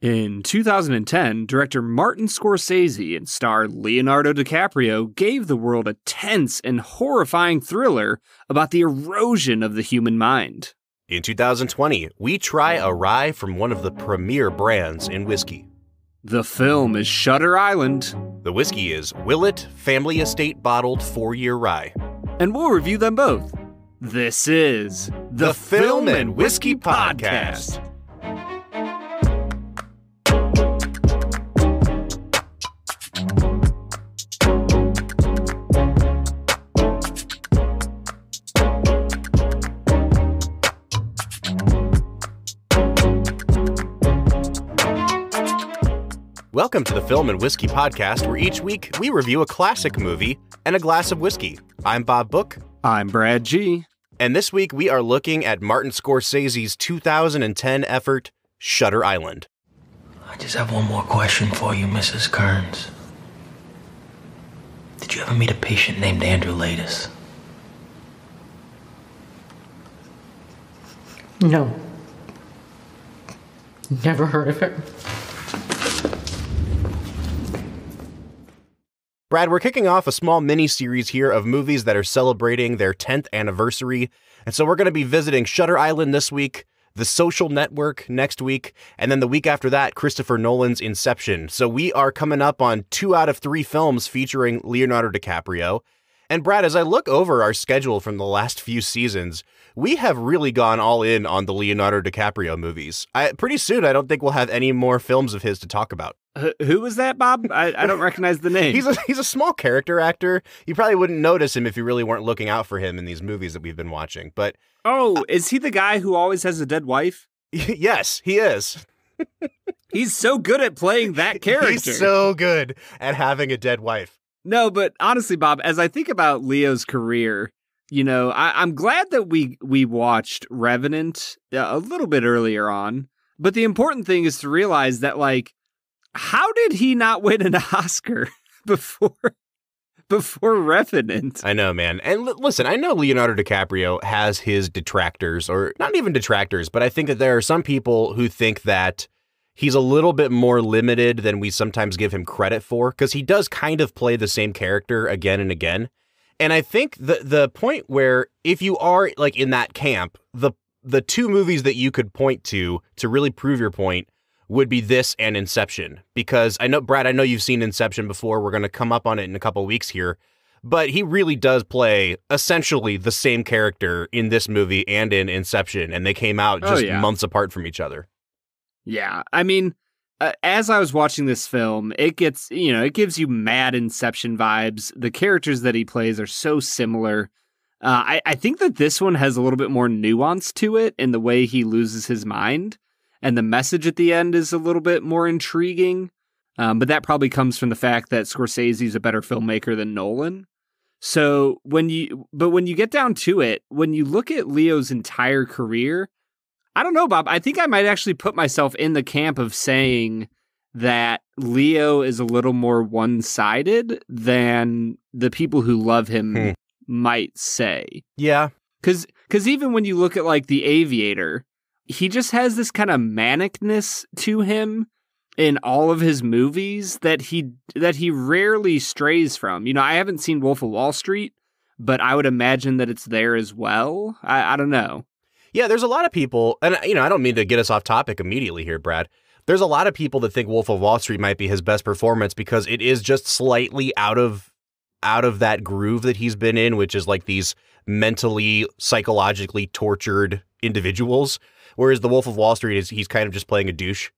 In 2010, director Martin Scorsese and star Leonardo DiCaprio gave the world a tense and horrifying thriller about the erosion of the human mind. In 2020, we try a rye from one of the premier brands in whiskey. The film is Shutter Island. The whiskey is Willett Family Estate bottled 4-year rye. And we'll review them both. This is the Film and Whiskey Podcast. Welcome to the Film and Whiskey Podcast, where each week we review a classic movie and a glass of whiskey. I'm Bob Book. I'm Brad G. And this week we are looking at Martin Scorsese's 2010 effort, Shutter Island. I just have one more question for you, Mrs. Kearns. Did you ever meet a patient named Andrew Latis? No. Never heard of it. Brad, we're kicking off a small mini-series here of movies that are celebrating their 10th anniversary. And so we're going to be visiting Shutter Island this week, The Social Network next week, and then the week after that, Christopher Nolan's Inception. So we are coming up on 2 out of 3 films featuring Leonardo DiCaprio. And Brad, as I look over our schedule from the last few seasons, we have really gone all in on the Leonardo DiCaprio movies. Pretty soon, I don't think we'll have any more films of his to talk about. Who was that, Bob? I don't recognize the name. He's a small character actor. You probably wouldn't notice him if you really weren't looking out for him in these movies that we've been watching. But is he the guy who always has a dead wife? Yes, he is. He's so good at playing that character. He's so good at having a dead wife. No, but honestly, Bob, as I think about Leo's career, you know, I'm glad that we watched Revenant a little bit earlier on. But the important thing is to realize that, like, how did he not win an Oscar before Revenant? I know, man. And listen, I know Leonardo DiCaprio has his detractors, or not even detractors, but I think that there are some people who think that he's a little bit more limited than we sometimes give him credit for, because he does kind of play the same character again and again. And I think the point where, if you are like in that camp, the 2 movies that you could point to really prove your point would be this and Inception. Because I know, Brad, I know you've seen Inception before. We're going to come up on it in a couple weeks here. But he really does play essentially the same character in this movie and in Inception. And they came out just months apart from each other. Yeah. I mean, as I was watching this film, it gives you mad Inception vibes. The characters that he plays are so similar. I think that this one has a little bit more nuance to it in the way he loses his mind. And the message at the end is a little bit more intriguing. But that probably comes from the fact that Scorsese is a better filmmaker than Nolan. So when you get down to it, when you look at Leo's entire career, I don't know, Bob, I think I might actually put myself in the camp of saying that Leo is a little more one-sided than the people who love him might say. Yeah. Because even when you look at, like, The Aviator, he just has this kind of manicness to him in all of his movies that he rarely strays from. You know, I haven't seen Wolf of Wall Street, but I would imagine that it's there as well. I don't know. Yeah, there's a lot of people, and I don't mean to get us off topic immediately here, Brad. There's a lot of people that think Wolf of Wall Street might be his best performance because it is just slightly out of that groove that he's been in, which is like these mentally, psychologically tortured individuals. Whereas the Wolf of Wall Street he's kind of just playing a douche,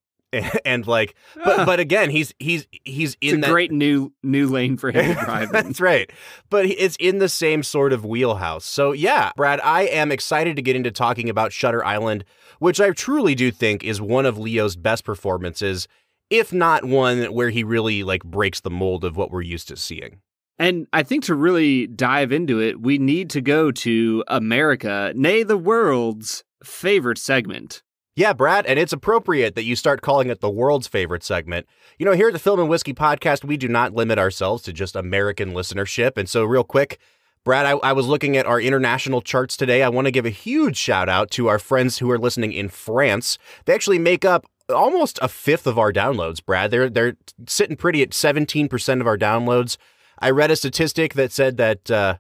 and like, but again, he's in that great new lane for him to drive in. That's right. But it's in the same sort of wheelhouse. So yeah, Brad, I am excited to get into talking about Shutter Island, which I truly do think is one of Leo's best performances, if not one where he really like breaks the mold of what we're used to seeing. And I think to really dive into it, we need to go to America, nay, the world's favorite segment. Yeah, Brad, and it's appropriate that you start calling it the world's favorite segment. You know, here at the Film and Whiskey Podcast, we do not limit ourselves to just American listenership. And so real quick, Brad, I was looking at our international charts today. I want to give a huge shout out to our friends who are listening in France. They actually make up almost a fifth of our downloads, Brad. They're sitting pretty at 17% of our downloads. I read a statistic that said that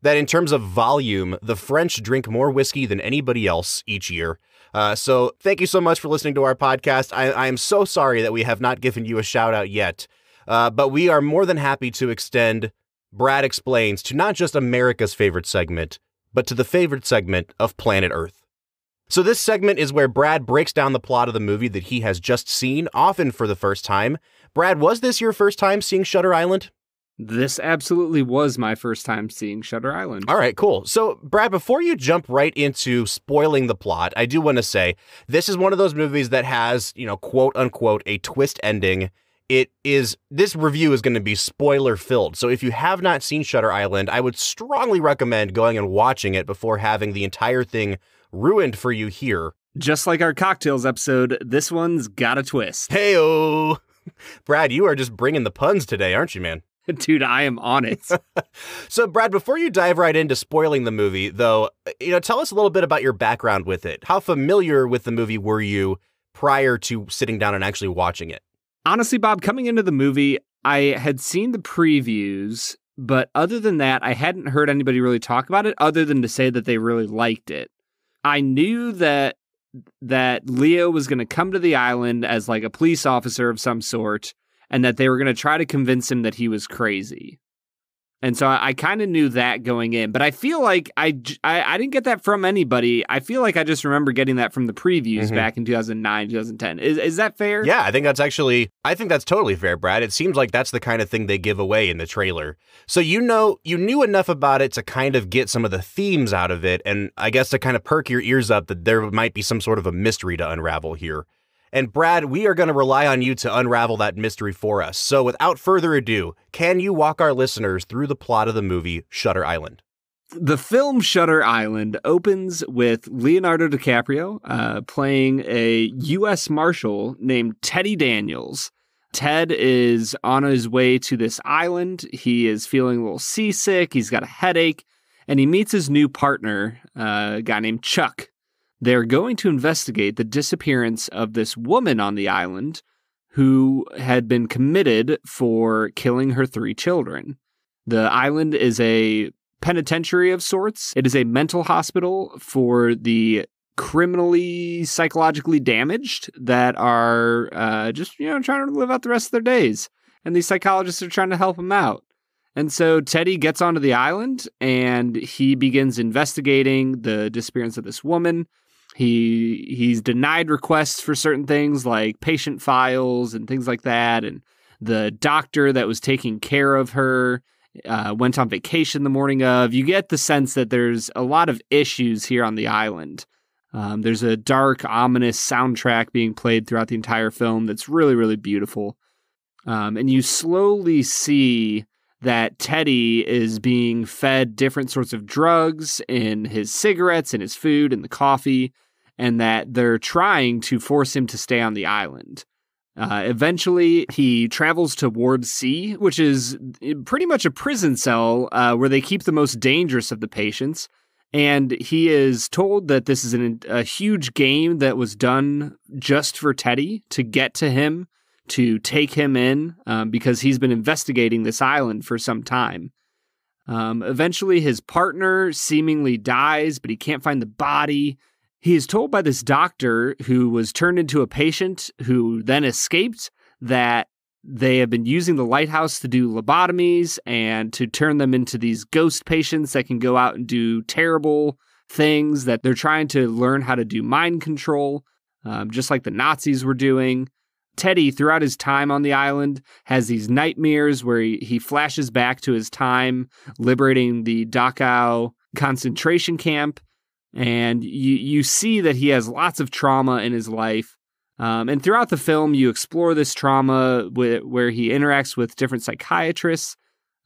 in terms of volume, the French drink more whiskey than anybody else each year. So thank you so much for listening to our podcast. I am so sorry that we have not given you a shout out yet, but we are more than happy to extend Brad Explains to not just America's favorite segment, but to the favorite segment of planet Earth. So this segment is where Brad breaks down the plot of the movie that he has just seen, often for the first time. Brad, was this your first time seeing Shutter Island? This absolutely was my first time seeing Shutter Island. All right, cool. So, Brad, before you jump right into spoiling the plot, I do want to say this is one of those movies that has, quote unquote, a twist ending. This review is going to be spoiler filled. So if you have not seen Shutter Island, I would strongly recommend going and watching it before having the entire thing ruined for you here. Just like our cocktails episode, this one's got a twist. Hey-o! Brad, you are just bringing the puns today, aren't you, man? Dude, I am on it. So, Brad, before you dive right into spoiling the movie, though, tell us a little bit about your background with it. How familiar with the movie were you prior to sitting down and actually watching it? Honestly, Bob, coming into the movie, I had seen the previews, but other than that, I hadn't heard anybody really talk about it other than to say that they really liked it. I knew that Leo was going to come to the island as like a police officer of some sort, and that they were going to try to convince him that he was crazy. And so I kind of knew that going in, but I feel like I didn't get that from anybody. I feel like I just remember getting that from the previews back in 2009, 2010. Is that fair? Yeah, I think that's totally fair, Brad. It seems like that's the kind of thing they give away in the trailer. So you knew enough about it to kind of get some of the themes out of it, and I guess to kind of perk your ears up that there might be some sort of a mystery to unravel here. And Brad, we are going to rely on you to unravel that mystery for us. So without further ado, can you walk our listeners through the plot of the movie Shutter Island? The film Shutter Island opens with Leonardo DiCaprio playing a U.S. Marshal named Teddy Daniels. Ted is on his way to this island. He is feeling a little seasick. He's got a headache. And he meets his new partner, a guy named Chuck. They're going to investigate the disappearance of this woman on the island who had been committed for killing her 3 children. The island is a penitentiary of sorts. It is a mental hospital for the criminally, psychologically damaged that are just trying to live out the rest of their days. And these psychologists are trying to help them out. And so Teddy gets onto the island and he begins investigating the disappearance of this woman. He's denied requests for certain things like patient files and things like that. And the doctor that was taking care of her went on vacation the morning of. You get the sense that there's a lot of issues here on the island. There's a dark, ominous soundtrack being played throughout the entire film that's really, really beautiful. And you slowly see that Teddy is being fed different sorts of drugs in his cigarettes, in his food, in the coffee, and that they're trying to force him to stay on the island. Eventually, he travels to Ward C, which is pretty much a prison cell where they keep the most dangerous of the patients. And he is told that this is a huge game that was done just for Teddy to get to him, to take him in, because he's been investigating this island for some time. Eventually, his partner seemingly dies, but he can't find the body. He is told by this doctor who was turned into a patient who then escaped that they have been using the lighthouse to do lobotomies and to turn them into these ghost patients that can go out and do terrible things, that they're trying to learn how to do mind control, just like the Nazis were doing. Teddy, throughout his time on the island, has these nightmares where he flashes back to his time liberating the Dachau concentration camp. And you see that he has lots of trauma in his life. And throughout the film, you explore this trauma where he interacts with different psychiatrists.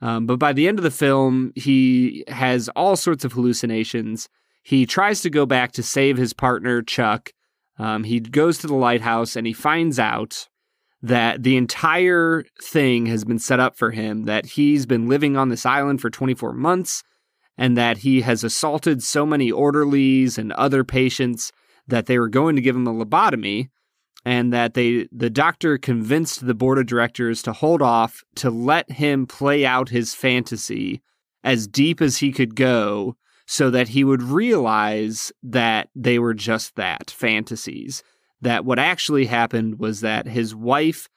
But by the end of the film, he has all sorts of hallucinations. He tries to go back to save his partner, Chuck. He goes to the lighthouse and he finds out that the entire thing has been set up for him, that he's been living on this island for 24 months, and that he has assaulted so many orderlies and other patients that they were going to give him a lobotomy. and that the doctor convinced the board of directors to hold off to let him play out his fantasy as deep as he could go so that he would realize that they were just that, fantasies. That what actually happened was that his wife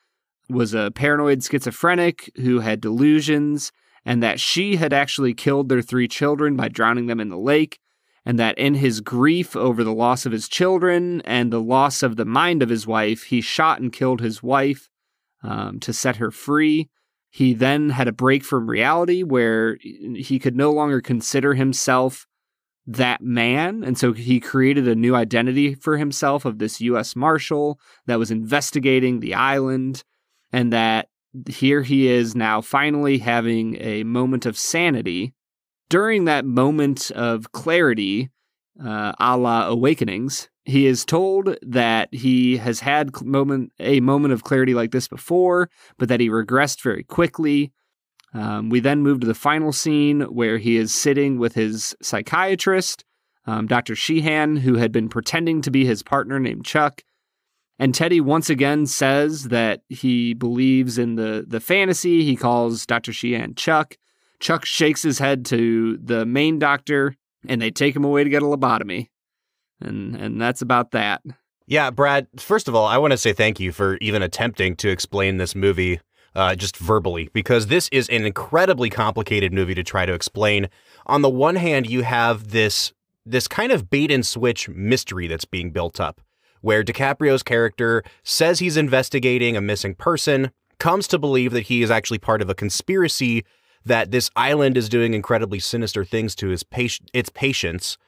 was a paranoid schizophrenic who had delusions, and that she had actually killed their 3 children by drowning them in the lake, and that in his grief over the loss of his children and the loss of the mind of his wife, he shot and killed his wife to set her free. He then had a break from reality where he could no longer consider himself that man, and so he created a new identity for himself of this U.S. Marshal that was investigating the island, and that here he is now finally having a moment of sanity. During that moment of clarity, a la Awakenings, he is told that he has had a moment of clarity like this before, but that he regressed very quickly. We then move to the final scene where he is sitting with his psychiatrist, Dr. Sheehan, who had been pretending to be his partner named Chuck. And Teddy once again says that he believes in the fantasy. He calls Dr. Sheehan Chuck. Chuck shakes his head to the main doctor, and they take him away to get a lobotomy. And that's about that. Yeah, Brad, first of all, I want to say thank you for even attempting to explain this movie just verbally, because this is an incredibly complicated movie to try to explain. On the one hand, you have this kind of bait and switch mystery that's being built up, where DiCaprio's character says he's investigating a missing person, comes to believe that he is actually part of a conspiracy, that this island is doing incredibly sinister things to its patients.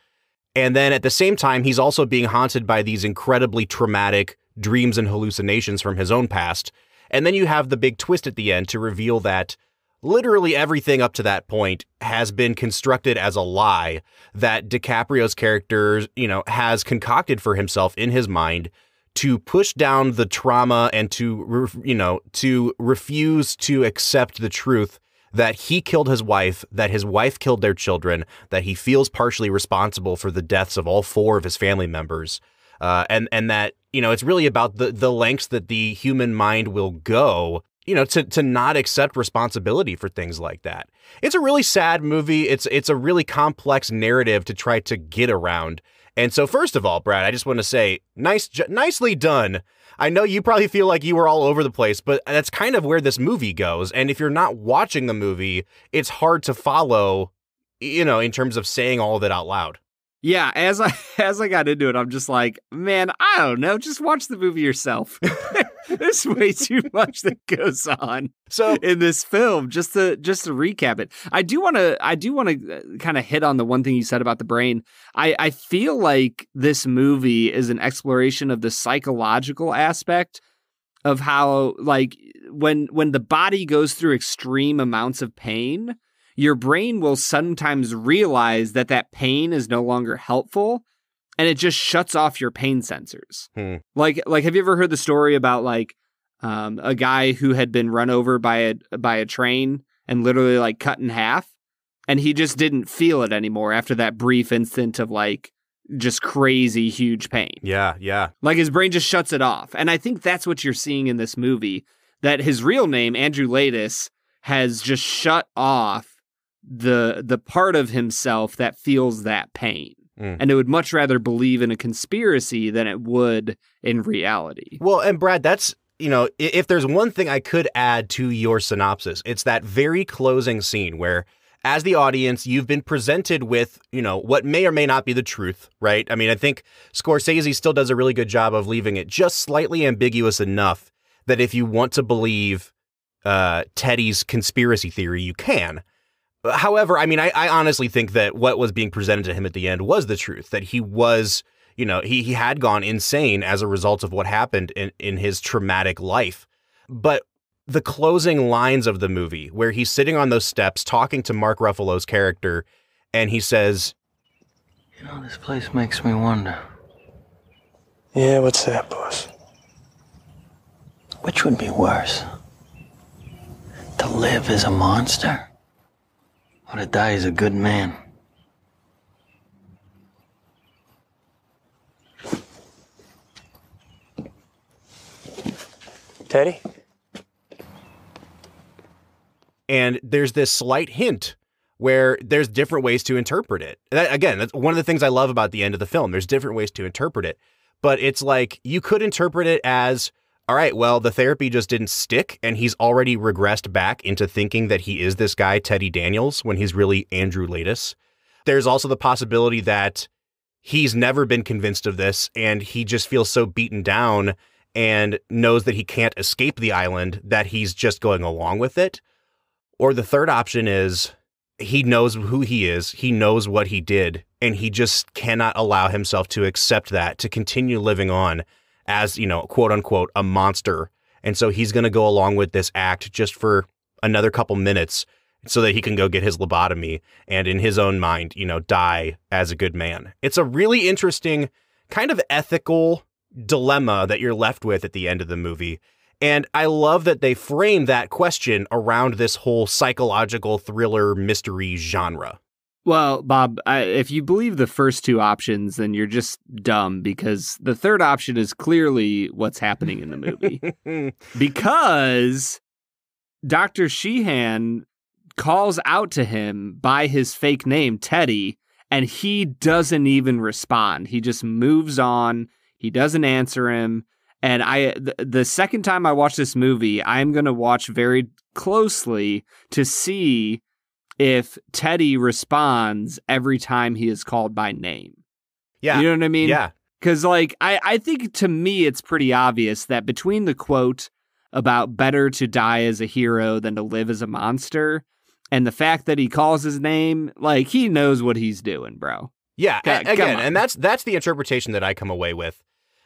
And then at the same time, he's also being haunted by these incredibly traumatic dreams and hallucinations from his own past. And then you have the big twist at the end to reveal that literally everything up to that point has been constructed as a lie that DiCaprio's character, has concocted for himself in his mind to push down the trauma and to refuse to accept the truth that he killed his wife, that his wife killed their children, that he feels partially responsible for the deaths of all 4 of his family members. And that, it's really about the lengths that the human mind will go, to not accept responsibility for things like that. It's a really sad movie. It's a really complex narrative to try to get around. And so first of all, Brad, I just want to say nicely done. I know you probably feel like you were all over the place, but that's kind of where this movie goes. And if you're not watching the movie, it's hard to follow, in terms of saying all of it out loud. Yeah, as I got into it, I'm just like, man, I don't know. Just watch the movie yourself. There's way too much that goes on in this film. Just to recap it, I do want to kind of hit on the one thing you said about the brain. I feel like this movie is an exploration of the psychological aspect of how, like, when the body goes through extreme amounts of pain, your brain will sometimes realize that pain is no longer helpful, and it just shuts off your pain sensors. Like, have you ever heard the story about a guy who had been run over by a train and literally cut in half, and he just didn't feel it anymore after that brief instant of just crazy huge pain. Yeah. Like his brain just shuts it off, and I think that's what you're seeing in this movie. That his real name, Andrew Laeddis, has just shut off the part of himself that feels that pain. And it would much rather believe in a conspiracy than it would in reality. Well, and Brad, that's, if there's one thing I could add to your synopsis, it's that very closing scene where, as the audience, you've been presented with, what may or may not be the truth, right? I mean, I think Scorsese still does a really good job of leaving it just slightly ambiguous enough that if you want to believe Teddy's conspiracy theory, you can. However, I mean, I honestly think that what was being presented to him at the end was the truth, that he was, he had gone insane as a result of what happened in his traumatic life. But the closing lines of the movie, where he's sitting on those steps talking to Mark Ruffalo's character, and he says, this place makes me wonder. Yeah, what's that, boss? Which would be worse? To live as a monster? Or to die as a good man? Teddy? And there's this slight hint where there's different ways to interpret it. Again, that's one of the things I love about the end of the film. There's different ways to interpret it. But it's like, you could interpret it as, all right, well, the therapy just didn't stick, and he's already regressed back into thinking that he is this guy, Teddy Daniels, when he's really Andrew Laeddis. There's also the possibility that he's never been convinced of this, and he just feels so beaten down and knows that he can't escape the island that he's just going along with it. Or the third option is he knows who he is, he knows what he did, and he just cannot allow himself to accept that, to continue living on as, you know, quote unquote, a monster. And so he's going to go along with this act just for another couple minutes so that he can go get his lobotomy and, in his own mind, you know, die as a good man. It's a really interesting kind of ethical dilemma that you're left with at the end of the movie. And I love that they frame that question around this whole psychological thriller mystery genre. Well, Bob, if you believe the first two options, then you're just dumb, because the third option is clearly what's happening in the movie. Because Dr. Sheehan calls out to him by his fake name, Teddy, and he doesn't even respond. He just moves on. He doesn't answer him. And the second time I watch this movie, I'm going to watch very closely to see if Teddy responds every time he is called by name. Yeah. You know what I mean? Yeah. Because, like, I think to me it's pretty obvious that between the quote about better to die as a hero than to live as a monster and the fact that he calls his name, like, he knows what he's doing, bro. Yeah. Again, and that's the interpretation that I come away with.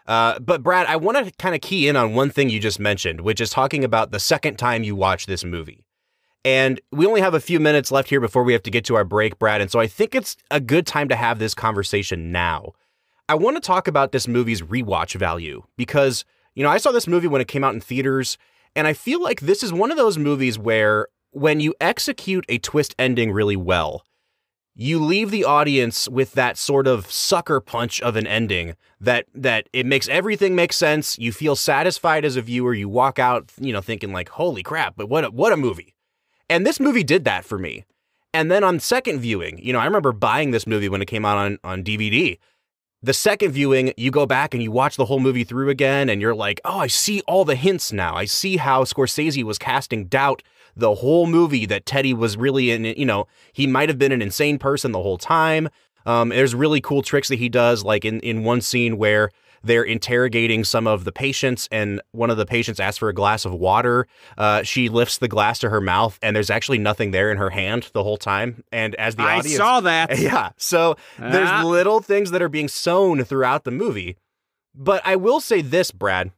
But Brad, I want to kind of key in on one thing you just mentioned, which is talking about the second time you watch this movie. And we only have a few minutes left here before we have to get to our break, Brad. And so I think it's a good time to have this conversation now. I want to talk about this movie's rewatch value because, you know, I saw this movie when it came out in theaters, and I feel like this is one of those movies where when you execute a twist ending really well, you leave the audience with that sort of sucker punch of an ending that it makes everything make sense. You feel satisfied as a viewer. You walk out, you know, thinking like, holy crap, but what a movie. And this movie did that for me. And then on second viewing, you know, I remember buying this movie when it came out on DVD. The second viewing, you go back and you watch the whole movie through again, and you're like, oh, I see all the hints now. I see how Scorsese was casting doubt the whole movie that Teddy was really in, you know, he might have been an insane person the whole time. There's really cool tricks that he does, like in one scene where they're interrogating some of the patients, and one of the patients asks for a glass of water. She lifts the glass to her mouth, and there's actually nothing there in her hand the whole time. And as the audience, I saw that. Yeah. So there's little things that are being sown throughout the movie. But I will say this, Brad,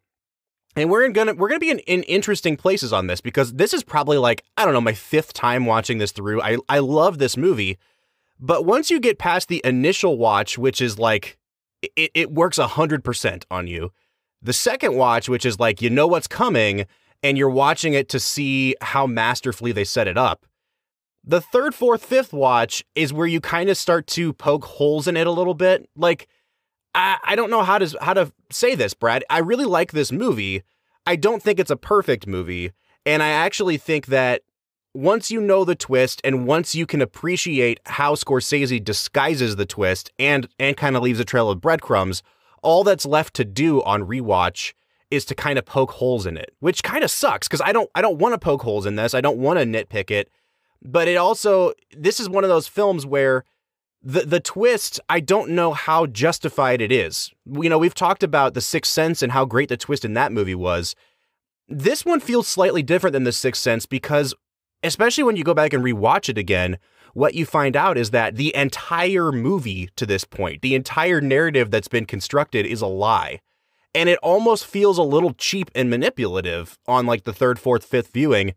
and we're gonna be in interesting places on this, because this is probably, like, I don't know, my fifth time watching this through. I love this movie, but once you get past the initial watch, which is like, it works 100% on you. The second watch, which is like, you know what's coming, and you're watching it to see how masterfully they set it up. The third, fourth, fifth watch is where you kind of start to poke holes in it a little bit. Like, I don't know how to say this, Brad. I really like this movie. I don't think it's a perfect movie. And I actually think that once you know the twist, and once you can appreciate how Scorsese disguises the twist and kind of leaves a trail of breadcrumbs, all that's left to do on rewatch is to kind of poke holes in it, which kind of sucks, because I don't want to poke holes in this. I don't want to nitpick it. But this is one of those films where the twist, I don't know how justified it is. You know, we've talked about The Sixth Sense and how great the twist in that movie was. This one feels slightly different than The Sixth Sense, because especially when you go back and rewatch it again, what you find out is that the entire movie to this point, the entire narrative that's been constructed, is a lie. And it almost feels a little cheap and manipulative on, like, the third, fourth, fifth viewing,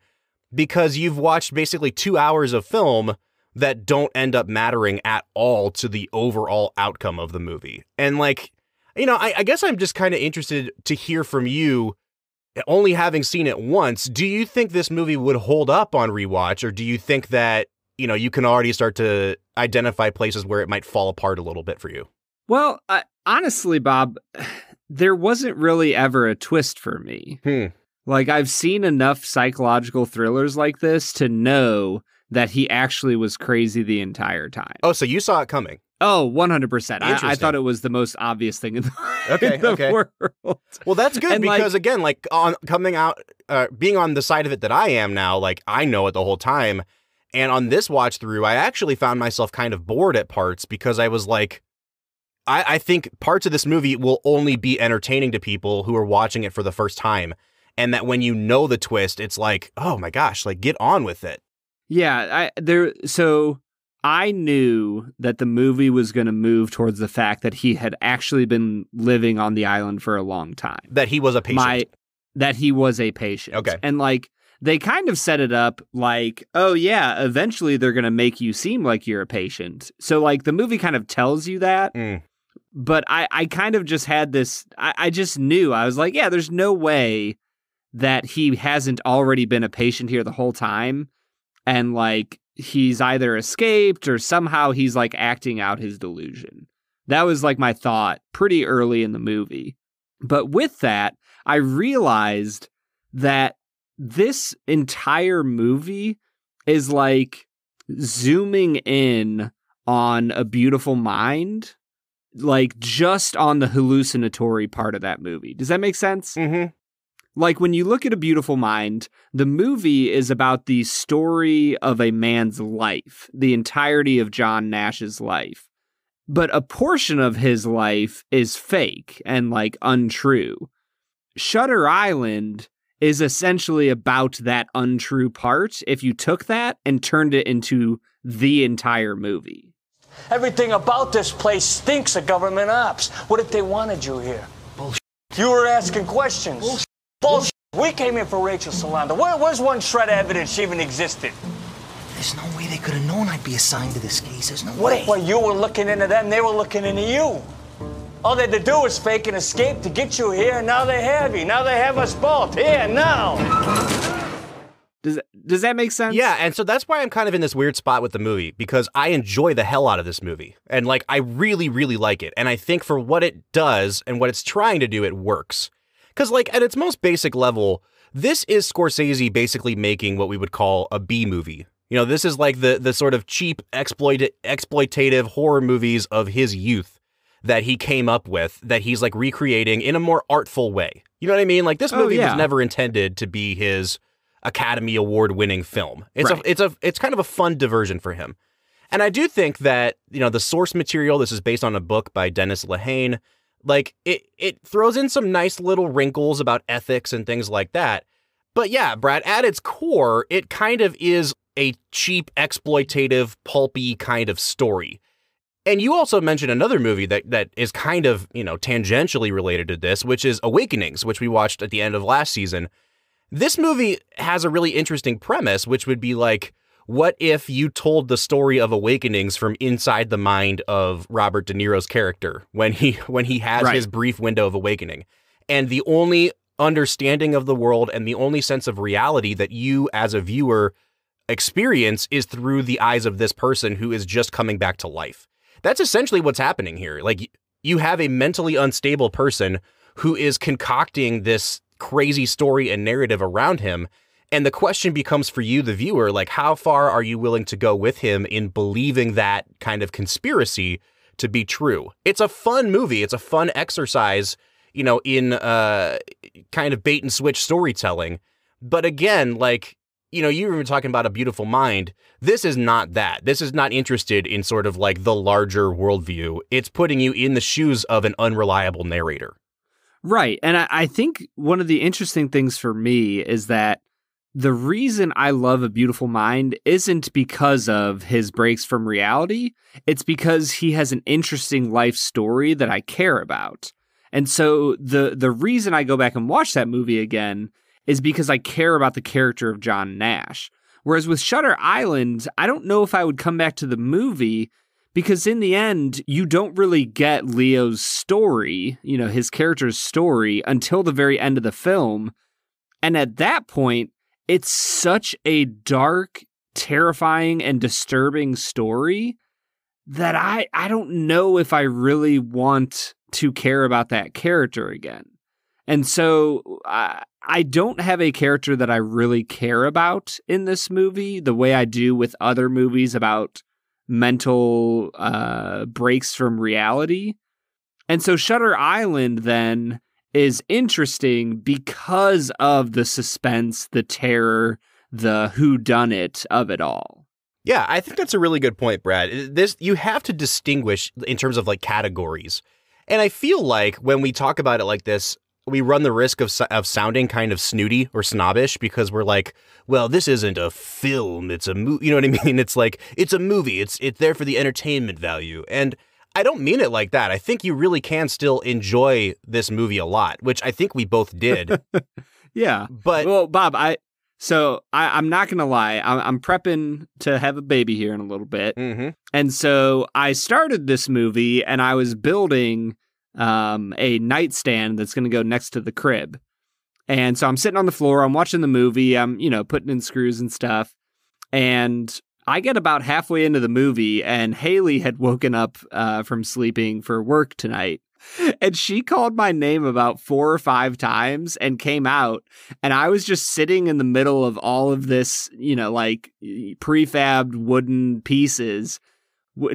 because you've watched basically 2 hours of film that don't end up mattering at all to the overall outcome of the movie. And, like, you know, I guess I'm just kind of interested to hear from you, only having seen it once. Do you think this movie would hold up on rewatch, or do you think that, you know, you can already start to identify places where it might fall apart a little bit for you? Well, honestly, Bob, there wasn't really ever a twist for me. Like, I've seen enough psychological thrillers like this to know that he actually was crazy the entire time. Oh, so you saw it coming? Oh, 100%. I Interesting. thought it was the most obvious thing in Okay, in the okay. world. Well, that's good And, because like, again, like being on the side of it that I am now, like I know it the whole time. And on this watch through, I actually found myself kind of bored at parts because I was like, I think parts of this movie will only be entertaining to people who are watching it for the first time. And that when you know the twist, it's like, oh my gosh, like get on with it. Yeah, so I knew that the movie was going to move towards the fact that he had actually been living on the island for a long time. That he was a patient. That he was a patient. Okay. And like, they kind of set it up like, oh yeah, eventually they're going to make you seem like you're a patient. So like the movie kind of tells you that. But I kind of just had this, I just knew, I was like, yeah, there's no way that he hasn't already been a patient here the whole time. And like, he's either escaped or somehow he's like acting out his delusion. That was like my thought pretty early in the movie. But with that, I realized that this entire movie is like zooming in on A Beautiful Mind, like just on the hallucinatory part of that movie. Does that make sense? Mm-hmm. Like when you look at A Beautiful Mind, the movie is about the story of a man's life, the entirety of John Nash's life. But a portion of his life is fake and like untrue. Shutter Island is essentially about that untrue part if you took that and turned it into the entire movie. Everything about this place stinks of government ops. What if they wanted you here? Bullshit. You were asking questions. Bullshit. Bullshit. We came in for Rachel Solano. Where's one shred of evidence she even existed? There's no way they could have known I'd be assigned to this case. There's no way. Well, you were looking into them, they were looking into you. All they had to do was fake an escape to get you here, and now they have you. Now they have us both. Here, now. Does that make sense? Yeah, and so that's why I'm kind of in this weird spot with the movie, because I enjoy the hell out of this movie. And like, I really, really like it. And I think for what it does and what it's trying to do, it works. Because like, at its most basic level, this is Scorsese basically making what we would call a B movie. You know, this is like the sort of cheap exploitative horror movies of his youth that he came up with, that he's like recreating in a more artful way. You know what I mean? Like this movie was never intended to be his Academy Award winning film. It's kind of a fun diversion for him. And I do think that, you know, the source material, this is based on a book by Dennis Lehane, like it throws in some nice little wrinkles about ethics and things like that. But yeah, Brad, at its core, it kind of is a cheap, exploitative, pulpy kind of story. And you also mentioned another movie that is kind of, you know, tangentially related to this, which is Awakenings, which we watched at the end of last season. This movie has a really interesting premise, which would be like, what if you told the story of Awakenings from inside the mind of Robert De Niro's character when he has his brief window of awakening? And the only understanding of the world and the only sense of reality that you as a viewer experience is through the eyes of this person who is just coming back to life. That's essentially what's happening here. Like, you have a mentally unstable person who is concocting this crazy story and narrative around him. And the question becomes for you, the viewer, like, how far are you willing to go with him in believing that kind of conspiracy to be true? It's a fun movie. It's a fun exercise, you know, in kind of bait and switch storytelling. But again, like, you know, you were talking about A Beautiful Mind. This is not that. This is not interested in sort of like the larger worldview. It's putting you in the shoes of an unreliable narrator. Right. And I think one of the interesting things for me is that the reason I love A Beautiful Mind isn't because of his breaks from reality. It's because he has an interesting life story that I care about. And so the reason I go back and watch that movie again is because I care about the character of John Nash. Whereas with Shutter Island, I don't know if I would come back to the movie because in the end, you don't really get Leo's story, you know, his character's story until the very end of the film. And at that point, it's such a dark, terrifying, and disturbing story that I don't know if I really want to care about that character again. And so I don't have a character that I really care about in this movie the way I do with other movies about mental breaks from reality. And so Shutter Island then is interesting because of the suspense, the terror, the whodunit of it all. Yeah, I think that's a really good point, Brad. You have to distinguish in terms of like categories. And I feel like when we talk about it like this, we run the risk of sounding kind of snooty or snobbish because we're like, well, this isn't a film, it's a movie. You know what I mean? It's like, it's a movie. It's there for the entertainment value. And I don't mean it like that. I think you really can still enjoy this movie a lot, which I think we both did. Yeah. But well, Bob, I'm not going to lie. I'm prepping to have a baby here in a little bit. Mm-hmm. And so I started this movie and I was building a nightstand that's going to go next to the crib. And so I'm sitting on the floor, I'm watching the movie, I'm, putting in screws and stuff. And I get about halfway into the movie and Haley had woken up from sleeping for work tonight. And she called my name about 4 or 5 times and came out. And I was just sitting in the middle of all of this, like prefabbed wooden pieces,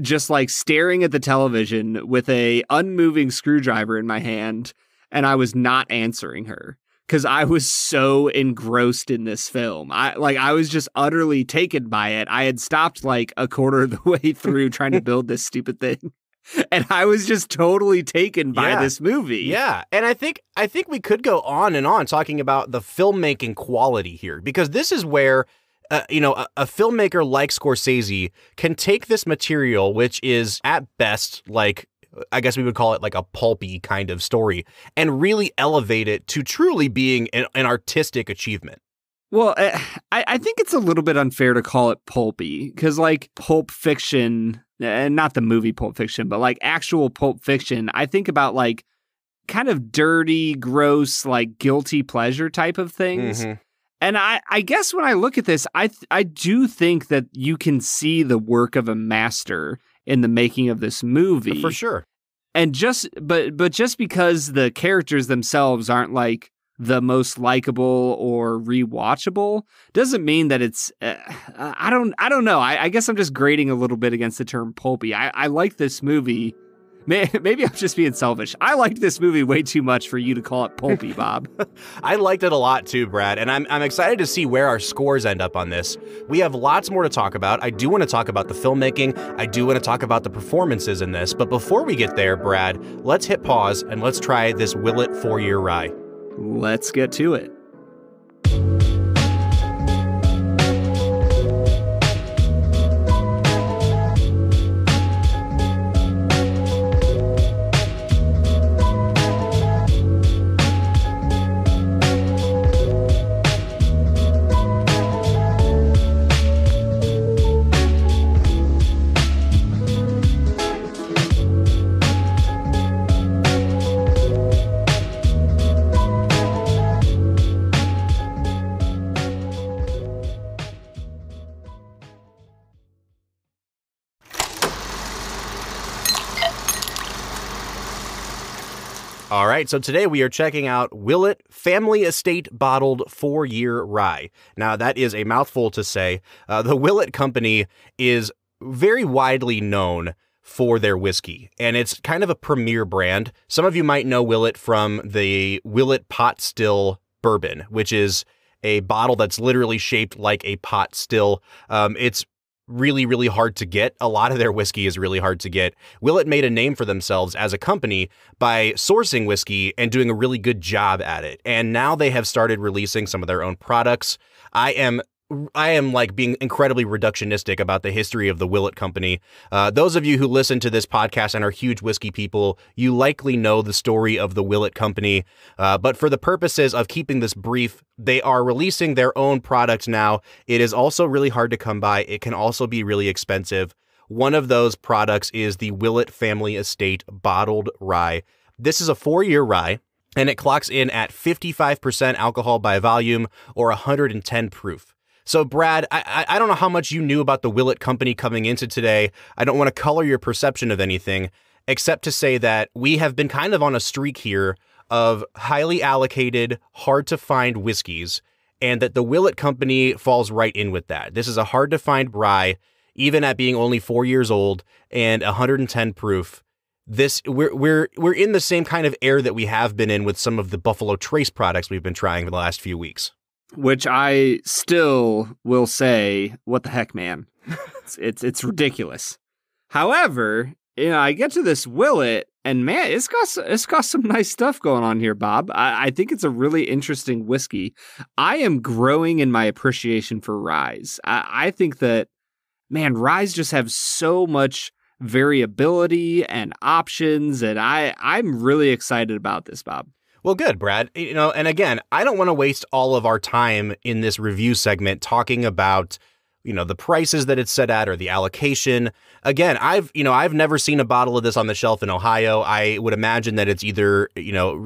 just like staring at the television with a unmoving screwdriver in my hand. And I was not answering her because I was so engrossed in this film. I was just utterly taken by it. I had stopped like a quarter of the way through trying to build this stupid thing. And I was just totally taken by this movie. Yeah. And I think we could go on and on talking about the filmmaking quality here, because this is where, a filmmaker like Scorsese can take this material, which is at best, like, I guess we would call it like a pulpy kind of story, and really elevate it to truly being an artistic achievement. Well, I think it's a little bit unfair to call it pulpy because like Pulp Fiction, and not the movie Pulp Fiction, but like actual Pulp Fiction, I think about like kind of dirty, gross, like guilty pleasure type of things. Mm-hmm. And I guess when I look at this, I do think that you can see the work of a master in the making of this movie. For sure. And but just because the characters themselves aren't like the most likable or rewatchable doesn't mean that it's I don't know. I guess I'm just grading a little bit against the term pulpy. I like this movie. Maybe I'm just being selfish. I liked this movie way too much for you to call it pulpy, Bob. I liked it a lot too, Brad, and I'm excited to see where our scores end up on this. We have lots more to talk about. I do want to talk about the filmmaking. I do want to talk about the performances in this. But before we get there, Brad, let's hit pause and let's try this Willett 4-year rye. Let's get to it. All right, so today we are checking out Willett Family Estate Bottled 4-Year Rye. Now, that is a mouthful to say. The Willett Company is very widely known for their whiskey, and it's kind of a premier brand. Some of you might know Willett from the Willett Pot Still Bourbon, which is a bottle that's literally shaped like a pot still. It's really, really hard to get. A lot of their whiskey is really hard to get. Willett made a name for themselves as a company by sourcing whiskey and doing a really good job at it. And now they have started releasing some of their own products. I am like being incredibly reductionistic about the history of the Willett Company. Those of you who listen to this podcast and are huge whiskey people, you likely know the story of the Willett Company. But for the purposes of keeping this brief, they are releasing their own product now. It is also really hard to come by. It can also be really expensive. One of those products is the Willett Family Estate Bottled Rye. This is a 4-year rye, and it clocks in at 55% alcohol by volume or 110 proof. So, Brad, I don't know how much you knew about the Willett Company coming into today. I don't want to color your perception of anything, except to say that we have been kind of on a streak here of highly allocated, hard to find whiskeys, and that the Willett Company falls right in with that. This is a hard to find rye, even at being only 4 years old and 110 proof. We're in the same kind of air that we have been in with some of the Buffalo Trace products we've been trying for the last few weeks. Which I still will say, what the heck, man? It's ridiculous. However, I get to this Willett, and man, it's got some nice stuff going on here, Bob. I think it's a really interesting whiskey. I am growing in my appreciation for ryes. I think that, man, ryes just have so much variability and options, and I'm really excited about this, Bob. Well, good, Brad. And again, I don't want to waste all of our time in this review segment talking about, the prices that it's set at or the allocation. Again, I've never seen a bottle of this on the shelf in Ohio. I would imagine that it's either,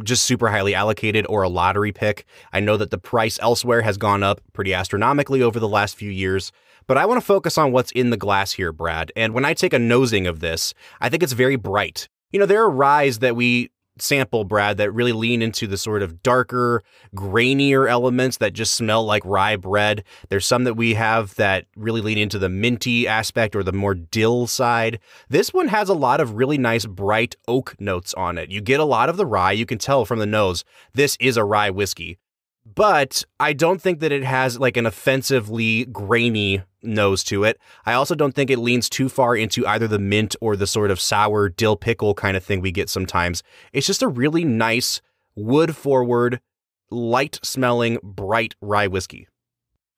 just super highly allocated or a lottery pick. I know that the price elsewhere has gone up pretty astronomically over the last few years. But I want to focus on what's in the glass here, Brad. And when I take a nosing of this, I think it's very bright. There are ryes that we sample, Brad, that really lean into the sort of darker, grainier elements that just smell like rye bread. There's some that we have that really lean into the minty aspect or the more dill side. This one has a lot of really nice, bright oak notes on it. You get a lot of the rye. You can tell from the nose, this is a rye whiskey. But I don't think that it has like an offensively grainy nose to it. I also don't think it leans too far into either the mint or the sort of sour dill pickle kind of thing we get sometimes. It's just a really nice, wood-forward, light-smelling, bright rye whiskey.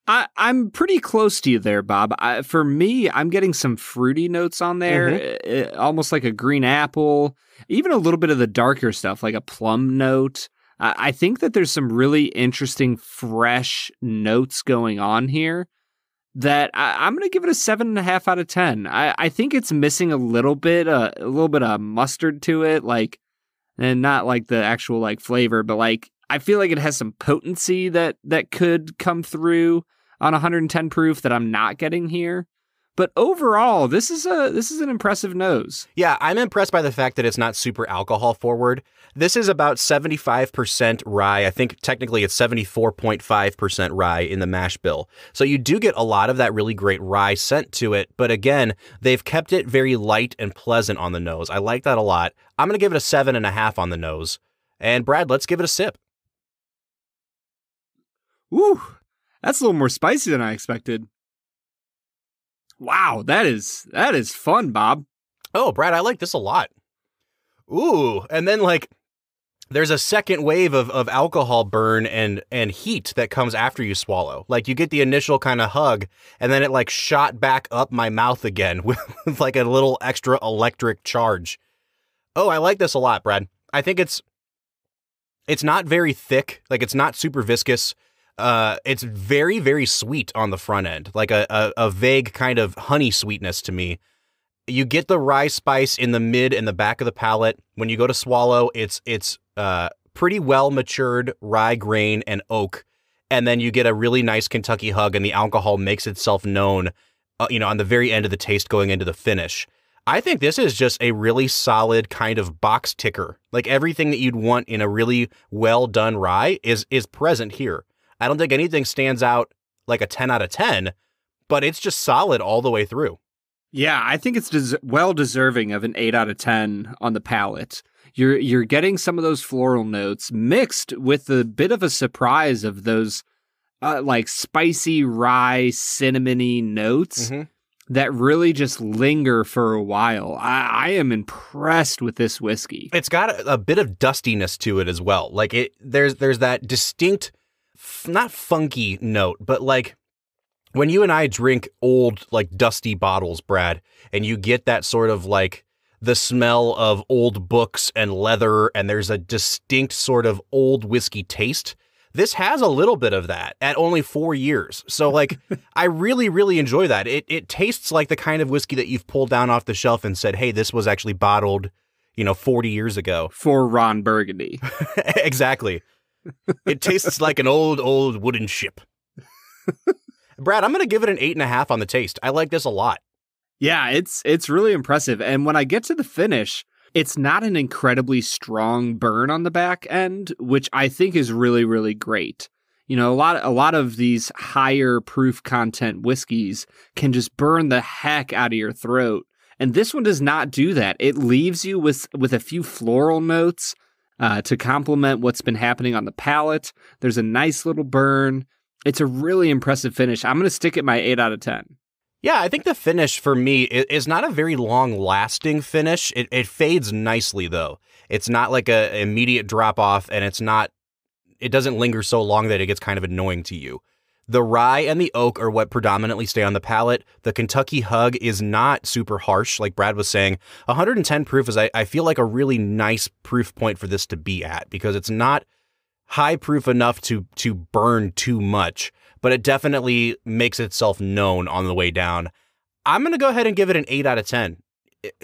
I'm pretty close to you there, Bob. For me, I'm getting some fruity notes on there, almost like a green apple, even a little bit of the darker stuff, like a plum note. I think that there's some really interesting, fresh notes going on here that I'm going to give it a 7.5 out of 10. I think it's missing a little bit of mustard to it, and not like the actual flavor, but I feel like it has some potency that could come through on 110 proof that I'm not getting here. But overall, this is an impressive nose. Yeah, I'm impressed by the fact that it's not super alcohol forward. This is about 75% rye. I think technically it's 74.5% rye in the mash bill. So you do get a lot of that really great rye scent to it. But again, they've kept it very light and pleasant on the nose. I like that a lot. I'm going to give it a 7.5 on the nose. And Brad, let's give it a sip. Ooh, that's a little more spicy than I expected. Wow, that is fun, Bob. Oh, Brad, I like this a lot. Ooh, and then there's a second wave of alcohol burn and heat that comes after you swallow. You get the initial kind of hug, and then it shot back up my mouth again with a little extra electric charge. Oh, I like this a lot, Brad. I think it's not very thick, it's not super viscous. It's very, very sweet on the front end, like a vague kind of honey sweetness to me. You get the rye spice in the mid and the back of the palate. When you go to swallow, it's pretty well matured rye grain and oak. And then you get a really nice Kentucky hug, and the alcohol makes itself known, on the very end of the taste going into the finish. I think this is just a really solid kind of box ticker. Everything that you'd want in a really well done rye is present here. I don't think anything stands out like a 10 out of 10, but it's just solid all the way through. Yeah, I think it's well deserving of an 8 out of 10 on the palate. You're getting some of those floral notes mixed with a bit of a surprise of those spicy rye, cinnamony notes that really just linger for a while. I am impressed with this whiskey. It's got a bit of dustiness to it as well. There's that distinct, not funky note, but when you and I drink old, dusty bottles, Brad, and you get that sort of the smell of old books and leather, and there's a distinct sort of old whiskey taste. This has a little bit of that at only 4 years. So I really, really enjoy that. It tastes like the kind of whiskey that you've pulled down off the shelf and said, hey, this was actually bottled, 40 years ago. For Ron Burgundy. Exactly. It tastes like an old wooden ship. Brad, I'm going to give it an 8.5 on the taste. I like this a lot. Yeah, it's really impressive. And when I get to the finish, It's not an incredibly strong burn on the back end, which I think is really, really great. You know, a lot of these higher proof content whiskeys can just burn the heck out of your throat. And this one does not do that. It leaves you with a few floral notes to complement what's been happening on the palate. There's a nice little burn. It's a really impressive finish. I'm going to stick it my 8 out of 10. Yeah, I think the finish for me is not a very long-lasting finish. It fades nicely, though. It's not like an immediate drop-off, and it doesn't linger so long that it gets kind of annoying to you. The rye and the oak are what predominantly stay on the palate. The Kentucky Hug is not super harsh, like Brad was saying. 110 proof is, I feel like, a really nice proof point for this to be at, because it's not high proof enough to burn too much, but it definitely makes itself known on the way down. I'm going to go ahead and give it an 8 out of 10.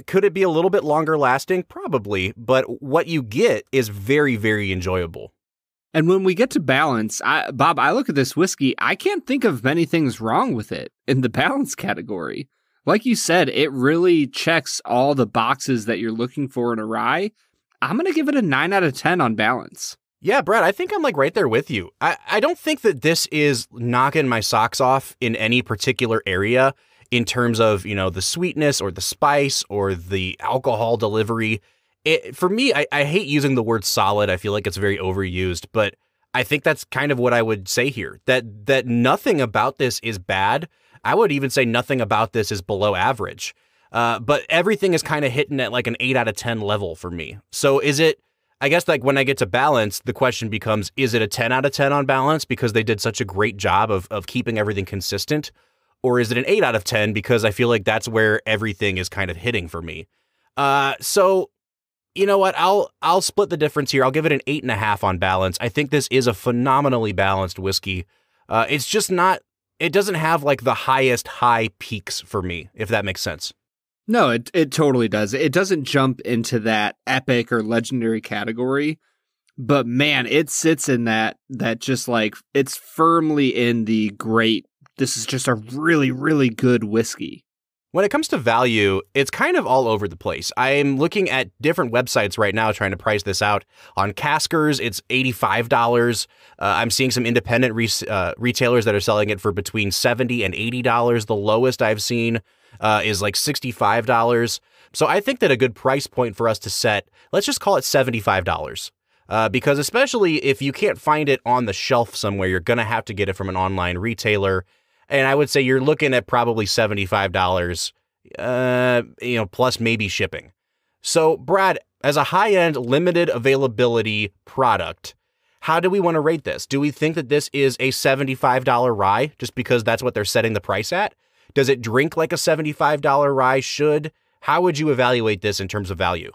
Could it be a little bit longer lasting? Probably, but what you get is very, very enjoyable. And when we get to balance, Bob, I look at this whiskey, I can't think of many things wrong with it in the balance category. Like you said, it really checks all the boxes that you're looking for in a rye. I'm going to give it a 9 out of 10 on balance. Yeah, Brad, I think I'm like right there with you. I don't think that this is knocking my socks off in any particular area in terms of, you know, the sweetness or the spice or the alcohol delivery. For me, I hate using the word solid. I feel like it's very overused, but I think that's kind of what I would say here, that nothing about this is bad. I would even say nothing about this is below average. But everything is kind of hitting at like an 8 out of 10 level for me. So is it, I guess, like when I get to balance, the question becomes, is it a 10 out of 10 on balance because they did such a great job of keeping everything consistent? Or is it an 8 out of 10 because I feel like that's where everything is kind of hitting for me? So you know what? I'll split the difference here. I'll give it an 8.5 on balance. I think this is a phenomenally balanced whiskey. It's just not, it doesn't have like the highest high peaks for me, if that makes sense. No, it totally does. It doesn't jump into that epic or legendary category, but man, it sits in that just like, it's firmly in the great, this is just a really, really good whiskey. When it comes to value, it's kind of all over the place. I'm looking at different websites right now trying to price this out. On Caskers, it's $85. I'm seeing some independent retailers that are selling it for between $70 and $80. The lowest I've seen is like $65. So I think that a good price point for us to set, let's just call it $75. Because especially if you can't find it on the shelf somewhere, you're going to have to get it from an online retailer. And I would say you're looking at probably $75, plus maybe shipping. So, Brad, as a high-end, limited availability product, how do we want to rate this? Do we think that this is a $75 rye just because that's what they're setting the price at? Does it drink like a $75 rye should? How would you evaluate this in terms of value?